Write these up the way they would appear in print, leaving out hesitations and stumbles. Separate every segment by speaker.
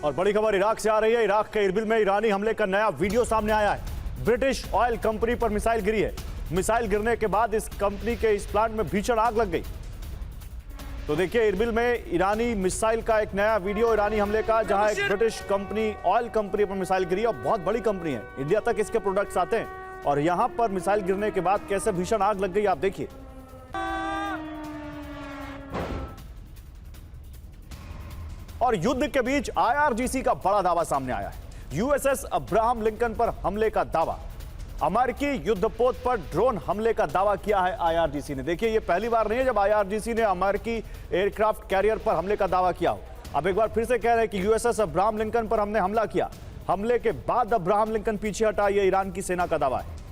Speaker 1: और बड़ी खबर इराक से आ रही है। इराक के इरबिल में ईरानी हमले का नया वीडियो सामने आया है। ब्रिटिश ऑयल कंपनी पर मिसाइल गिरी है। मिसाइल गिरने के बाद इस कंपनी के इस प्लांट में भीषण आग लग गई। तो देखिए इरबिल में ईरानी मिसाइल का एक नया वीडियो ईरानी हमले का, जहां एक ब्रिटिश कंपनी ऑयल कंपनी पर मिसाइल गिरी और बहुत बड़ी कंपनी है, इंडिया तक इसके प्रोडक्ट्स आते हैं और यहां पर मिसाइल गिरने के बाद कैसे भीषण आग लग गई आप देखिए। और युद्ध के बीच आईआरजीसी का बड़ा दावा सामने आया है। यूएसएस अब्राहम लिंकन पर हमले का दावा। अमेरिकी युद्धपोत पर ड्रोन हमले का दावा किया है आईआरजीसी ने। देखिए ये पहली बार नहीं है जब आईआरजीसी ने अमेरिकी एयरक्राफ्ट कैरियर पर हमले का दावा किया हो। अब एक बार फिर से कह रहे हैं कि यूएसएस अब्राहम लिंकन पर हमने हमला किया। हमले के बाद अब्राहम लिंकन पीछे हटा, यह ईरान की सेना का दावा है।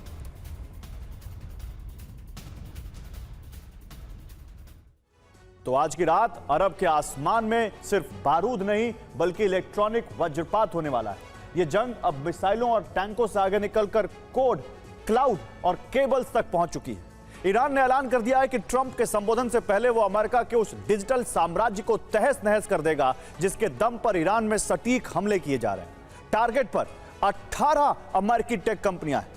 Speaker 1: तो आज की रात अरब के आसमान में सिर्फ बारूद नहीं बल्कि इलेक्ट्रॉनिक वज्रपात होने वाला है। यह जंग अब मिसाइलों और टैंकों से आगे निकलकर कोड, क्लाउड और केबल्स तक पहुंच चुकी है। ईरान ने ऐलान कर दिया है कि ट्रंप के संबोधन से पहले वो अमेरिका के उस डिजिटल साम्राज्य को तहस नहस कर देगा जिसके दम पर ईरान में सटीक हमले किए जा रहे हैं। टारगेट पर 18 अमेरिकी टेक कंपनियां हैं।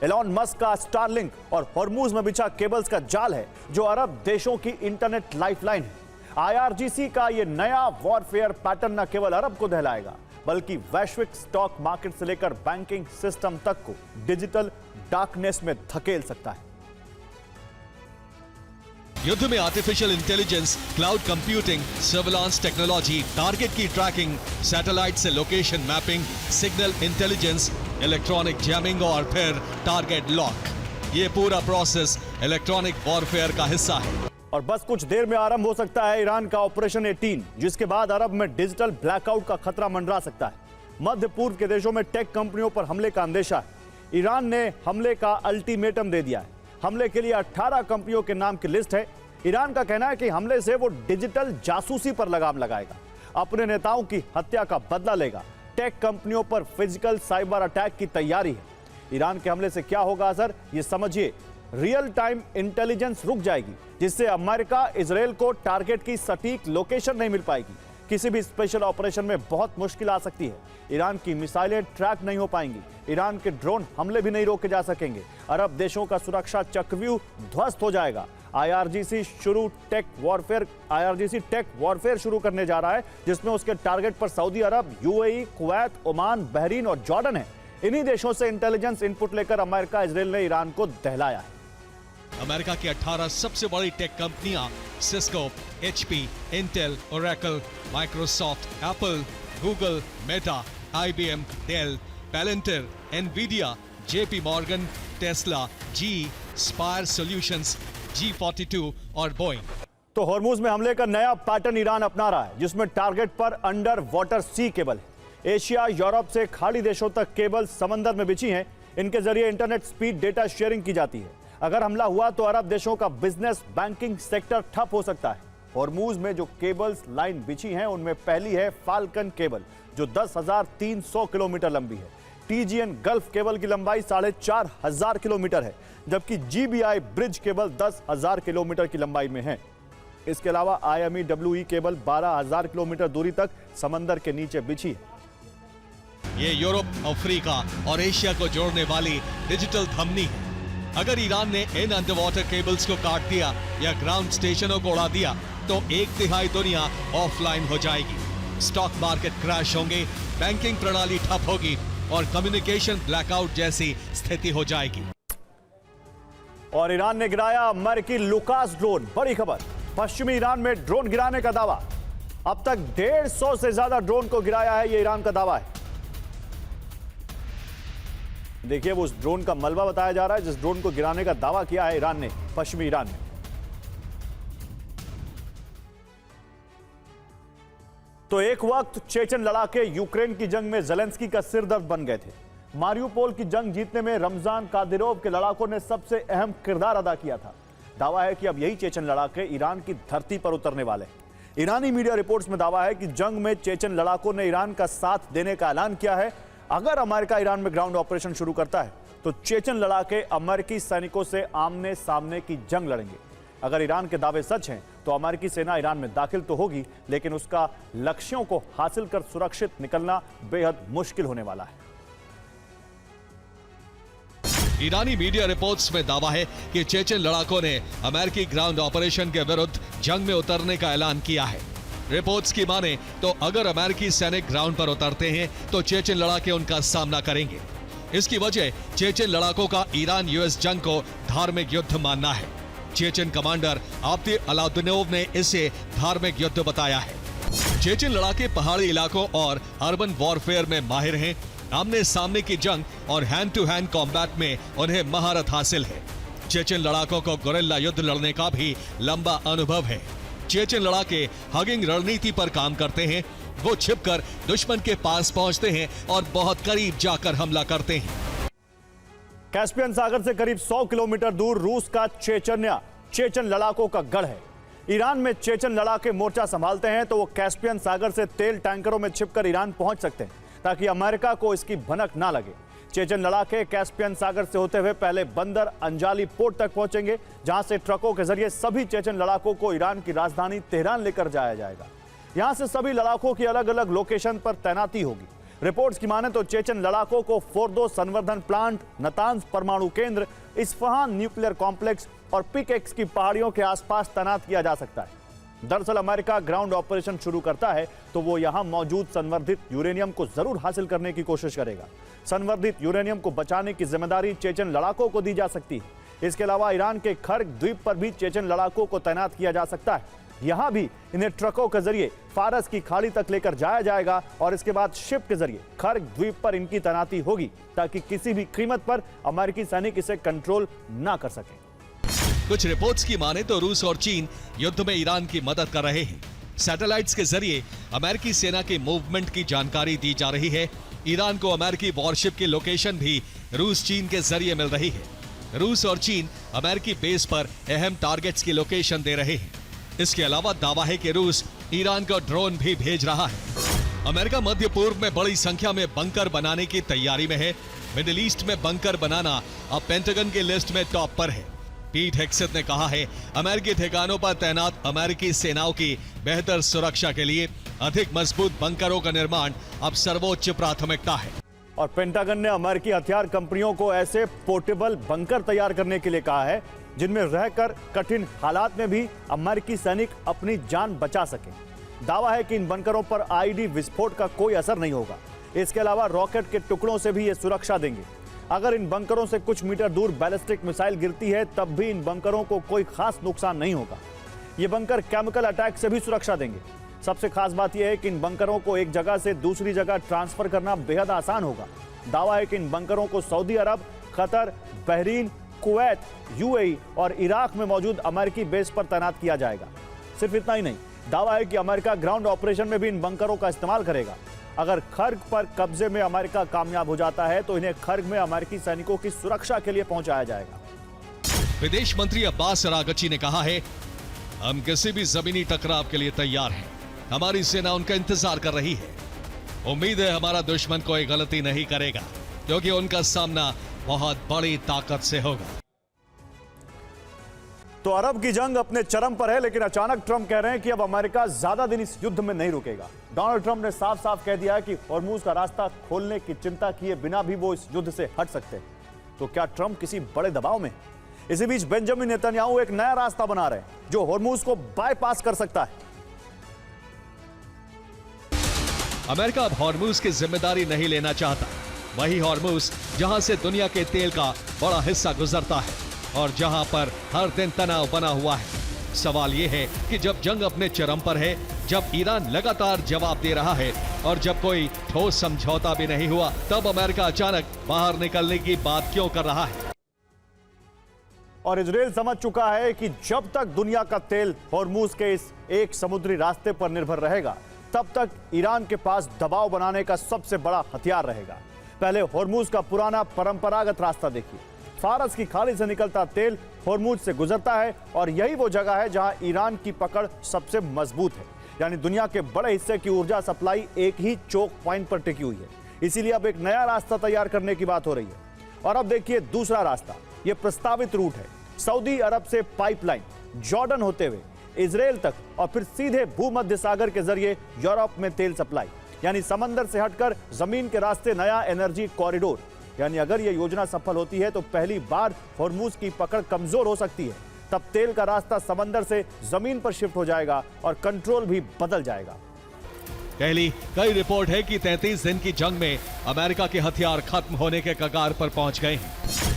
Speaker 1: एलॉन मस्क का स्टारलिंक और हॉर्मूज में बिछा केबल्स का जाल है जो अरब देशों की इंटरनेट लाइफलाइन है। आईआरजीसी का यह नया वॉरफेयर पैटर्न न केवल अरब को दहलाएगा बल्कि वैश्विक स्टॉक मार्केट से लेकर बैंकिंग सिस्टम तक को डिजिटल डार्कनेस में धकेल सकता है।
Speaker 2: युद्ध में artificial intelligence, cloud computing, surveillance technology, target की ट्रैकिंग, सैटेलाइट से location mapping, signal intelligence, electronic jamming और फिर टारगेट लॉक, ये पूरा प्रोसेस इलेक्ट्रॉनिक वॉरफेयर का हिस्सा है।
Speaker 1: और बस कुछ देर में आरंभ हो सकता है ईरान का ऑपरेशन 18, जिसके बाद अरब में डिजिटल ब्लैकआउट का खतरा मंडरा सकता है। मध्य पूर्व के देशों में टेक कंपनियों पर हमले का अंदेशा है। ईरान ने हमले का अल्टीमेटम दे दिया है। हमले के लिए 18 कंपनियों के नाम की लिस्ट है। ईरान का कहना है कि हमले से वो डिजिटल जासूसी पर लगाम लगाएगा, अपने नेताओं की हत्या का बदला लेगा। टेक कंपनियों पर फिजिकल साइबर अटैक की तैयारी है। ईरान के हमले से क्या होगा असर, ये समझिए। रियल टाइम इंटेलिजेंस रुक जाएगी, जिससे अमेरिका इजराइल को टारगेट की सटीक लोकेशन नहीं मिल पाएगी। किसी भी स्पेशल ऑपरेशन में बहुत मुश्किल आ सकती है। ईरान की मिसाइलें ट्रैक नहीं हो पाएंगी। ईरान के ड्रोन हमले भी नहीं रोके जा सकेंगे। अरब देशों का सुरक्षा चक्रव्यूह ध्वस्त हो जाएगा। आईआरजीसी टेक वॉरफेयर शुरू करने जा रहा है, जिसमें उसके टारगेट पर सऊदी अरब, यूएई, कुवैत, ओमान, बहरीन और जॉर्डन है। इन्हीं देशों से इंटेलिजेंस इनपुट लेकर अमेरिका इजराइल ने ईरान को दहलाया है।
Speaker 2: अमेरिका की 18 सबसे बड़ी टेक कंपनियां Cisco, HP, Intel, Oracle, Microsoft, Apple, Google, Meta, IBM, Dell, Palantir, Nvidia, JP Morgan, Tesla, GE, Spire Solutions, G42 और बोइंग।
Speaker 1: तो हॉर्मूज में हमले का नया पैटर्न ईरान अपना रहा है, जिसमें टारगेट पर अंडर वाटर सी केबल है। एशिया, यूरोप से खाड़ी देशों तक केबल समंदर में बिछी हैं। इनके जरिए इंटरनेट स्पीड डेटा शेयरिंग की जाती है। अगर हमला हुआ तो अरब देशों का बिजनेस, बैंकिंग सेक्टर ठप हो सकता है। हॉर्मूज में जो केबल्स लाइन बिछी हैं उनमें पहली है फाल्कन केबल, जो 10,300 किलोमीटर लंबी है। TGN गल्फ केबल की लंबाई 4,500 किलोमीटर है, जबकि GBI ब्रिज केबल 10,000 किलोमीटर की लंबाई में है। इसके अलावा IMEWE केबल 12,000 किलोमीटर दूरी तक समंदर के नीचे बिछी है।
Speaker 2: ये यूरोप, अफ्रीका और एशिया को जोड़ने वाली डिजिटल धमनी है। अगर ईरान ने इन अंडरवाटर केबल्स को काट दिया या ग्राउंड स्टेशनों को उड़ा दिया तो 1/3 दुनिया ऑफलाइन हो जाएगी। स्टॉक मार्केट क्रैश होंगे, बैंकिंग प्रणाली ठप होगी और कम्युनिकेशन ब्लैकआउट जैसी स्थिति हो जाएगी।
Speaker 1: और ईरान ने गिराया अमेरिकी लुकास ड्रोन। बड़ी खबर, पश्चिमी ईरान में ड्रोन गिराने का दावा। अब तक 150 से ज्यादा ड्रोन को गिराया है, यह ईरान का दावा है। देखिए वो उस ड्रोन का मलबा बताया जा रहा है जिस ड्रोन को गिराने का दावा किया है ईरान ने, पश्चिमी ईरान में। तो एक वक्त चेचन लड़ाके यूक्रेन की जंग में ज़ेलेंस्की का सिरदर्द बन गए थे। मारियुपोल की जंग जीतने में रमजान कादिरोव के लड़ाकों ने सबसे अहम किरदार अदा किया था। दावा है कि अब यही चेचन लड़ाके ईरान की धरती पर उतरने वाले हैं। ईरानी मीडिया रिपोर्ट्स में दावा है कि जंग में चेचन लड़ाकों ने ईरान का साथ देने का ऐलान किया है। अगर अमेरिका ईरान में ग्राउंड ऑपरेशन शुरू करता है तो चेचन लड़ाके अमेरिकी सैनिकों से आमने सामने की जंग लड़ेंगे। अगर ईरान के दावे सच हैं तो अमेरिकी सेना ईरान में दाखिल तो होगी, लेकिन उसका लक्ष्यों को हासिल कर सुरक्षित निकलना बेहद मुश्किल होने वाला है।
Speaker 2: ईरानी मीडिया रिपोर्ट्स में दावा है कि चेचन लड़ाकों ने अमेरिकी ग्राउंड ऑपरेशन के विरुद्ध जंग में उतरने का ऐलान किया है। रिपोर्ट्स की माने तो अगर अमेरिकी सैनिक ग्राउंड पर उतरते हैं तो चेचन लड़ाके उनका सामना करेंगे। इसकी वजह चेचन लड़ाकों का ईरान यूएस जंग को धार्मिक युद्ध मानना है। चेचन कमांडर आब्दी अलाउद्दीनोव ने इसे धार्मिक युद्ध बताया है। चेचन लड़ाके पहाड़ी इलाकों और अर्बन वॉरफेयर में माहिर हैं। आमने सामने की जंग और हैंड टू हैंड कॉम्बैट में उन्हें महारत हासिल है। चेचन लड़ाकों को गोरिल्ला युद्ध लड़ने का भी लंबा अनुभव है। चेचन लड़ाके हगिंग रणनीति पर काम करते हैं। वो छिपकर दुश्मन के पास पहुंचते हैं और बहुत करीब जाकर हमला करते हैं।
Speaker 1: कैस्पियन सागर से करीब 100 किलोमीटर दूर रूस का चेचन्या चेचन लड़ाकों का गढ़ है। ईरान में चेचन लड़ाके मोर्चा संभालते हैं तो वो कैस्पियन सागर से तेल टैंकरों में छिपकर ईरान पहुंच सकते हैं ताकि अमेरिका को इसकी भनक ना लगे। चेचन लड़ाके कैस्पियन सागर से होते हुए पहले बंदर अंजाली पोर्ट तक पहुंचेंगे, जहां से ट्रकों के जरिए सभी चेचन लड़ाकों को ईरान की राजधानी तेहरान लेकर जाया जाएगा। यहां से सभी लड़ाकों की अलग अलग लोकेशन पर तैनाती होगी। रिपोर्ट्स की माने तो चेचन लड़ाकों को फोर्दो संवर्धन प्लांट, नतांज परमाणु केंद्र, इस्फहान न्यूक्लियर कॉम्प्लेक्स और पिकेक्स की पहाड़ियों के आसपास तैनात किया जा सकता है। दरअसल अमेरिका ग्राउंड ऑपरेशन शुरू करता है तो वो यहां मौजूद संवर्धित यूरेनियम को जरूर हासिल करने की कोशिश करेगा। संवर्धित यूरेनियम को बचाने की जिम्मेदारी चेचन लड़ाकों को दी जा सकती है। इसके अलावा ईरान के खर्ग द्वीप पर भी चेचन लड़ाकों को तैनात किया जा सकता है। यहां भी इन्हें ट्रकों के जरिए फारस की खाड़ी तक लेकर जाया जाएगा और इसके बाद शिप के जरिए खर्ग द्वीप पर इनकी तैनाती होगी ताकि किसी भी कीमत पर अमेरिकी सैनिक इसे कंट्रोल ना कर सकें।
Speaker 2: कुछ रिपोर्ट्स की माने तो रूस और चीन युद्ध में ईरान की मदद कर रहे हैं। सैटेलाइट्स के जरिए अमेरिकी सेना के मूवमेंट की जानकारी दी जा रही है। ईरान को अमेरिकी वॉरशिप की लोकेशन भी रूस चीन के जरिए मिल रही है। रूस और चीन अमेरिकी बेस पर अहम टारगेट्स की लोकेशन दे रहे हैं। इसके अलावा दावा है कि रूस ईरान को ड्रोन भी भेज रहा है। अमेरिका मध्य पूर्व में बड़ी संख्या में बंकर बनाने की तैयारी में है। मिडिल ईस्ट में बंकर बनाना अब पेंटागन की लिस्ट में टॉप पर है। पीट हेग्सेथ ने कहा है, अमेरिकी ठिकानों पर तैनात अमेरिकी सेनाओं की बेहतर सुरक्षा के लिए अधिक मजबूत बंकरों का निर्माण अब सर्वोच्च प्राथमिकता है।
Speaker 1: और पेंटागन ने अमेरिकी हथियार कंपनियों को ऐसे पोर्टेबल बंकर तैयार करने के लिए कहा है जिनमें रहकर कठिन हालात में भी अमेरिकी सैनिक अपनी जान बचा सके। दावा है कि इन बंकरों पर आईडी विस्फोट का कोई असर नहीं होगा। इसके अलावा रॉकेट के टुकड़ों से भी ये सुरक्षा देंगे। अगर इन बंकरों से कुछ मीटर दूर बैलिस्टिक मिसाइल गिरती है तब भी इन बंकरों को कोई खास नुकसान नहीं होगा। ये बंकर केमिकल अटैक से भी सुरक्षा देंगे। सबसे खास बात यह है कि इन बंकरों को एक जगह से दूसरी जगह ट्रांसफर करना बेहद आसान होगा। दावा है कि इन बंकरों को सऊदी अरब, कतर, बहरीन, कुवैत, यूएई और इराक में मौजूद अमेरिकी बेस पर तैनात किया जाएगा। सिर्फ इतना ही नहीं, दावा है कि अमेरिका ग्राउंड ऑपरेशन में भी इन बंकरों का इस्तेमाल करेगा। अगर खर्ग पर कब्जे में अमेरिका कामयाब हो जाता है तो इन्हें खर्ग में अमेरिकी सैनिकों की सुरक्षा के लिए पहुंचाया जाएगा।
Speaker 2: विदेश मंत्री अब्बास अरागची ने कहा है, हम किसी भी जमीनी टकराव के लिए तैयार हैं। हमारी सेना उनका इंतजार कर रही है। उम्मीद है हमारा दुश्मन कोई गलती नहीं करेगा क्योंकि उनका सामना बहुत बड़ी ताकत से होगा।
Speaker 1: तो अरब की जंग अपने चरम पर है, लेकिन अचानक ट्रंप कह रहे हैं कि अब अमेरिका ज्यादा दिन इस युद्ध में नहीं रुकेगा। डोनाल्ड ट्रंप ने साफ साफ कह दिया है कि हॉर्मूज का रास्ता खोलने की चिंता किए बिना भी वो इस युद्ध से हट सकते हैं। तो क्या ट्रंप किसी बड़े दबाव में? इसी बीच बेंजामिन नेतन्याहू एक नया रास्ता बना रहे हैं जो हॉर्मूज को बाईपास कर सकता है।
Speaker 2: अमेरिका अब हॉर्मूज की जिम्मेदारी नहीं लेना चाहता। वही हॉर्मूज जहां से दुनिया के तेल का बड़ा हिस्सा गुजरता है और जहां पर हर दिन तनाव बना हुआ है। सवाल यह है कि जब जंग अपने चरम पर है, जब ईरान लगातार जवाब दे रहा है और जब कोई ठोस समझौता भी नहीं हुआ, तब अमेरिका अचानक बाहर निकलने की बात क्यों कर रहा है?
Speaker 1: और इजराइल समझ चुका है कि जब तक दुनिया का तेल हॉर्मूज के इस एक समुद्री रास्ते पर निर्भर रहेगा, तब तक ईरान के पास दबाव बनाने का सबसे बड़ा हथियार रहेगा। पहले हॉर्मूज का पुराना परंपरागत रास्ता देखिए। फारस की खाड़ी से निकलता तेल हॉर्मूज से गुजरता है और यही वो जगह है जहां ईरान की पकड़ सबसे मजबूत है। यानी दुनिया के बड़े हिस्से की ऊर्जा सप्लाई एक ही चोक पॉइंट पर टिकी हुई है। इसीलिए अब एक नया रास्ता तैयार करने की बात हो रही है। और अब देखिए दूसरा रास्ता, यह प्रस्तावित रूट है। सऊदी अरब से पाइपलाइन जॉर्डन होते हुए इजराइल तक और फिर सीधे भूमध्य सागर के जरिए यूरोप में तेल सप्लाई, यानी समंदर से हटकर जमीन के रास्ते नया एनर्जी कॉरिडोर। यानी अगर यह योजना सफल होती है तो पहली बार हॉर्मुज की पकड़ कमजोर हो सकती है। तब तेल का रास्ता समंदर से जमीन पर शिफ्ट हो जाएगा और कंट्रोल भी बदल जाएगा।
Speaker 2: पहली कई रिपोर्ट है कि 33 दिन की जंग में अमेरिका के हथियार खत्म होने के कगार पर पहुंच गए हैं।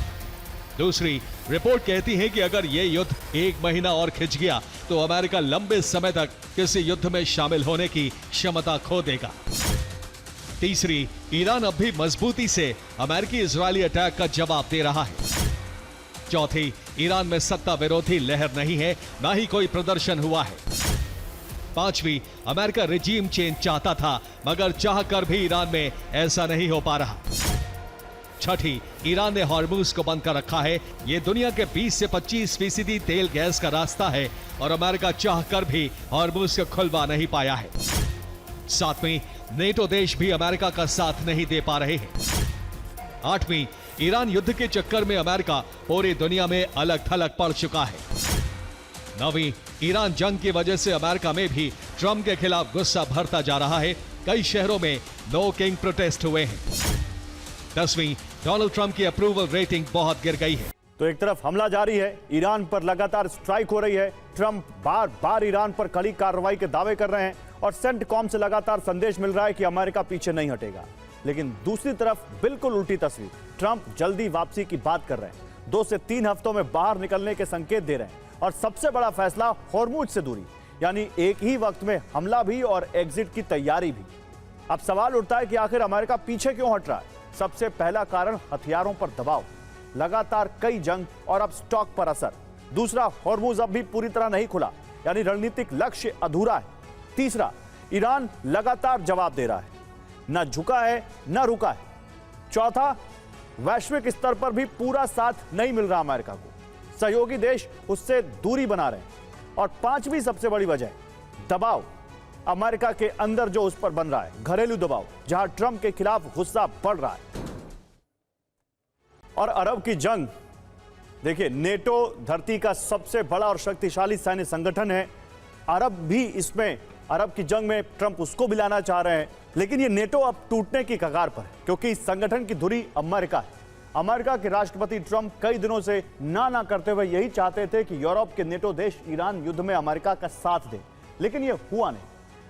Speaker 2: दूसरी रिपोर्ट कहती है कि अगर यह युद्ध 1 महीना और खिंच गया तो अमेरिका लंबे समय तक किसी युद्ध में शामिल होने की क्षमता खो देगा। तीसरी, ईरान अब भी मजबूती से अमेरिकी इजरायली अटैक का जवाब दे रहा है। चौथी, ईरान में सत्ता विरोधी लहर नहीं है, ना ही कोई प्रदर्शन हुआ है। पांचवी, अमेरिका रिजीम चेंज चाहता था मगर चाहकर भी ईरान में ऐसा नहीं हो पा रहा। छठी, ईरान ने हॉर्मुज को बंद कर रखा है। यह दुनिया के 20 से 25% तेल गैस का रास्ता है और अमेरिका चाहकर भी हॉर्मुज को खुलवा नहीं पाया है। सातवीं, नेटो देश भी अमेरिका का साथ नहीं दे पा रहे हैं। आठवीं, ईरान युद्ध के चक्कर में अमेरिका पूरी दुनिया में अलग थलग पड़ चुका है। नवीं, ईरान जंग की वजह से अमेरिका में भी ट्रंप के खिलाफ गुस्सा भरता जा रहा है। कई शहरों में नो किंग प्रोटेस्ट हुए हैं। 10वीं, डोनाल्ड ट्रंप की अप्रूवल रेटिंग बहुत गिर गई है।
Speaker 1: तो एक तरफ हमला जारी है, ईरान पर लगातार स्ट्राइक हो रही है, ट्रंप बार बार ईरान पर कड़ी कार्रवाई के दावे कर रहे हैं और सेंटकॉम से लगातार संदेश मिल रहा है कि अमेरिका पीछे नहीं हटेगा। लेकिन दूसरी तरफ बिल्कुल उल्टी तस्वीर, ट्रंप जल्दी वापसी की बात कर रहे हैं, 2 से 3 हफ्तों में बाहर निकलने के संकेत दे रहे हैं और सबसे बड़ा फैसला हॉर्मुज से दूरी, यानी एक ही वक्त में हमला भी और एग्जिट की तैयारी भी। अब सवाल उठता है कि आखिर अमेरिका पीछे क्यों हट रहा है? सबसे पहला कारण हथियारों पर दबाव, लगातार कई जंग और अब स्टॉक पर असर। दूसरा, हॉर्मुज अब भी पूरी तरह नहीं खुला, यानी रणनीतिक लक्ष्य अधूरा है। तीसरा, ईरान लगातार जवाब दे रहा है, न झुका है न रुका है। चौथा, वैश्विक स्तर पर भी पूरा साथ नहीं मिल रहा अमेरिका को, सहयोगी देश उससे दूरी बना रहे हैं। और पांचवी सबसे बड़ी वजह, दबाव, अमेरिका के अंदर जो उस पर बन रहा है, घरेलू दबाव, जहां ट्रंप के खिलाफ गुस्सा बढ़ रहा है। और अरब की जंग, देखिए नेटो धरती का सबसे बड़ा और शक्तिशाली सैन्य संगठन है। अरब भी इसमें, अरब की जंग में ट्रंप उसको भी लाना चाह रहे हैं, लेकिन ये नेटो अब टूटने की कगार पर है क्योंकि इस संगठन की धुरी अमेरिका है। अमेरिका के राष्ट्रपति ट्रंप कई दिनों से ना करते हुए यही चाहते थे कि यूरोप के नेटो देश ईरान युद्ध में अमेरिका का साथ दें, लेकिन यह हुआ नहीं।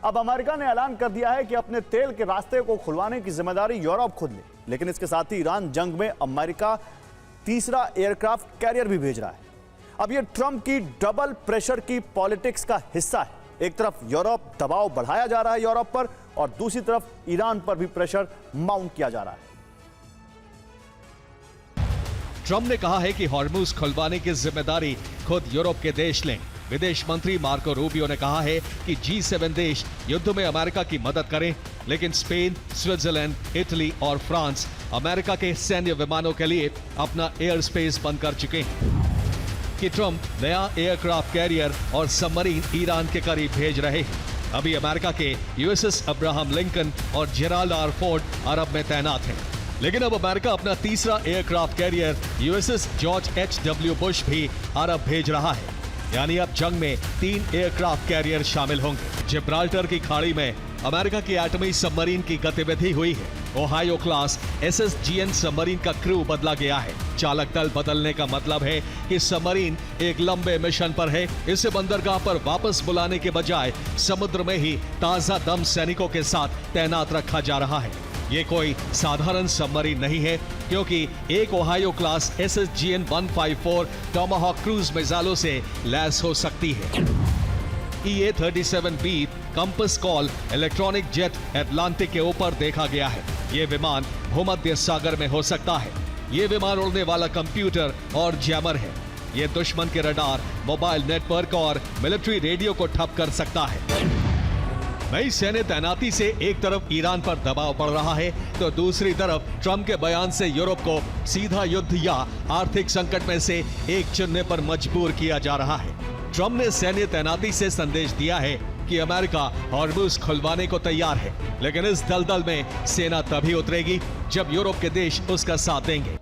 Speaker 1: अब अमेरिका ने ऐलान कर दिया है कि अपने तेल के रास्ते को खुलवाने की जिम्मेदारी यूरोप खुद ले, लेकिन इसके साथ ही ईरान जंग में अमेरिका तीसरा एयरक्राफ्ट कैरियर भी भेज रहा है। अब यह ट्रंप की डबल प्रेशर की पॉलिटिक्स का हिस्सा है। एक तरफ यूरोप दबाव बढ़ाया जा रहा है यूरोप पर और दूसरी तरफ ईरान पर भी प्रेशर माउंट किया जा रहा है।
Speaker 2: ट्रंप ने कहा है कि हॉर्मुज खुलवाने की जिम्मेदारी खुद यूरोप के देश लें। विदेश मंत्री मार्को रूबियो ने कहा है कि G7 देश युद्ध में अमेरिका की मदद करें, लेकिन स्पेन, स्विट्जरलैंड, इटली और फ्रांस अमेरिका के सैन्य विमानों के लिए अपना एयर स्पेस बंद कर चुके हैं। कि ट्रंप नया एयरक्राफ्ट कैरियर और सबमरीन ईरान के करीब भेज रहे हैं। अभी अमेरिका के USS अब्राहम लिंकन और जेराल्ड आर फोर्ड अरब में तैनात हैं, लेकिन अब अमेरिका अपना तीसरा aircraft carrier USS George H.W. Bush भी अरब भेज रहा है। यानी अब जंग में 3 एयरक्राफ्ट कैरियर शामिल होंगे। जिब्राल्टर की खाड़ी में अमेरिका की एटमी सबमरीन की गतिविधि हुई है। ओहायो क्लास SSGN सबमरीन का क्रू बदला गया है। चालक दल बदलने का मतलब है कि सबमरीन एक लंबे मिशन पर है। इसे बंदरगाह पर वापस बुलाने के बजाय समुद्र में ही ताजा दम सैनिकों के साथ तैनात रखा जा रहा है। ये कोई साधारण सबमरीन नहीं है, क्योंकि एक Ohio class SSGN 154 Tomahawk cruise मिसाइलों से लैस हो सकती है। EA-37B compass call electronic jet Atlantic के ऊपर देखा गया है। ये विमान भूमध्य सागर में हो सकता है। ये विमान उड़ने वाला कंप्यूटर और जैमर है। ये दुश्मन के रडार, मोबाइल नेटवर्क और मिलिट्री रेडियो को ठप कर सकता है। नई सैन्य तैनाती से एक तरफ ईरान पर दबाव बढ़ रहा है, तो दूसरी तरफ ट्रंप के बयान से यूरोप को सीधा युद्ध या आर्थिक संकट में से एक चुनने पर मजबूर किया जा रहा है। ट्रंप ने सैन्य तैनाती से संदेश दिया है कि अमेरिका हॉर्मुज खुलवाने को तैयार है, लेकिन इस दलदल में सेना तभी उतरेगी जब यूरोप के देश उसका साथ देंगे।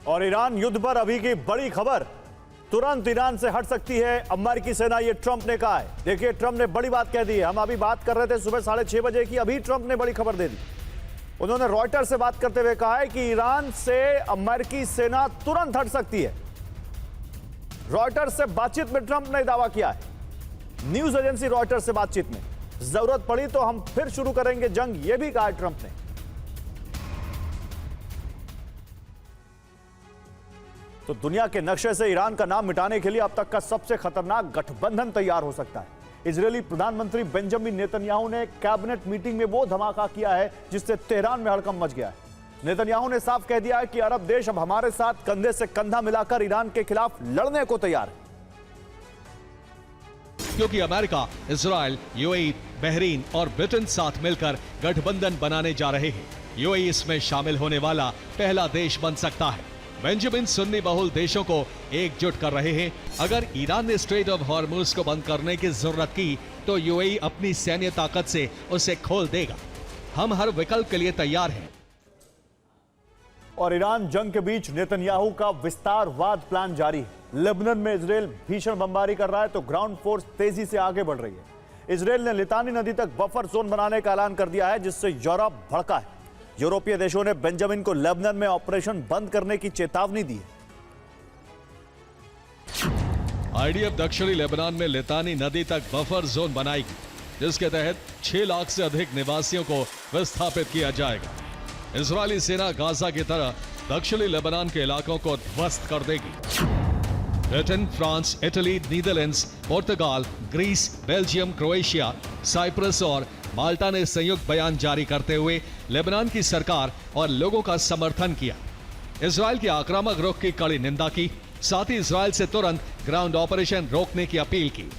Speaker 1: और ईरान युद्ध पर अभी की बड़ी खबर, तुरंत ईरान से हट सकती है अमेरिकी सेना, ये ट्रंप ने कहा है। देखिए, ट्रंप ने बड़ी बात कह दी है। हम अभी बात कर रहे थे सुबह 6:30 बजे की, अभी ट्रंप ने बड़ी खबर दे दी। उन्होंने रॉयटर्स से बात करते हुए कहा है कि ईरान से अमेरिकी सेना तुरंत हट सकती है। रॉयटर्स से बातचीत में ट्रंप ने दावा किया है, न्यूज एजेंसी रॉयटर्स से बातचीत में, जरूरत पड़ी तो हम फिर शुरू करेंगे जंग, यह भी कहा है ट्रंप ने। तो दुनिया के नक्शे से ईरान का नाम मिटाने के लिए अब तक का सबसे खतरनाक गठबंधन तैयार हो सकता है। इजरायली प्रधानमंत्री बेंजामिन नेतन्याहू ने कैबिनेट मीटिंग में वो धमाका किया है जिससे तेहरान में हड़कंप मच गया है। नेतन्याहू ने साफ कह दिया है कि अरब देश अब हमारे साथ कंधे से कंधा मिलाकर ईरान के खिलाफ लड़ने को तैयार है।
Speaker 2: क्योंकि अमेरिका, इजराइल, यूएई, बहरीन और ब्रिटेन साथ मिलकर गठबंधन बनाने जा रहे हैं। यूएई इसमें शामिल होने वाला पहला देश बन सकता है। बेंजामिन सुन्नी बहुल देशों को एकजुट कर रहे हैं। अगर ईरान ने स्ट्रेट ऑफ हॉर्मुज को बंद करने की जरूरत की तो यूएई अपनी सैन्य ताकत से उसे खोल देगा। हम हर विकल्प के लिए तैयार हैं।
Speaker 1: और ईरान जंग के बीच नेतन्याहू का विस्तारवाद प्लान जारी है। लेबनान में इजरायल भीषण बमबारी कर रहा है तो ग्राउंड फोर्स तेजी से आगे बढ़ रही है। इजरायल ने लितानी नदी तक बफर जोन बनाने का ऐलान कर दिया है जिससे यूरोप भड़का है। यूरोपीय देशों ने बेंजामिन को लेबनान में ऑपरेशन बंद करने की चेतावनी दी है।
Speaker 2: आईडीएफ दक्षिणी लेबनान में लितानी नदी तक बफर जोन बनाएगी जिसके तहत 6 लाख से अधिक निवासियों को विस्थापित किया जाएगा। इजरायली सेना गाजा की तरह दक्षिणी लेबनान के इलाकों को ध्वस्त कर देगी। ब्रिटेन, फ्रांस, इटली, नीदरलैंड्स, पुर्तगाल, ग्रीस, बेल्जियम, क्रोएशिया, साइप्रस और माल्टा ने संयुक्त बयान जारी करते हुए लेबनान की सरकार और लोगों का समर्थन किया। इजरायल के आक्रामक रुख की कड़ी निंदा की, साथ ही इजरायल से तुरंत ग्राउंड ऑपरेशन रोकने की अपील की।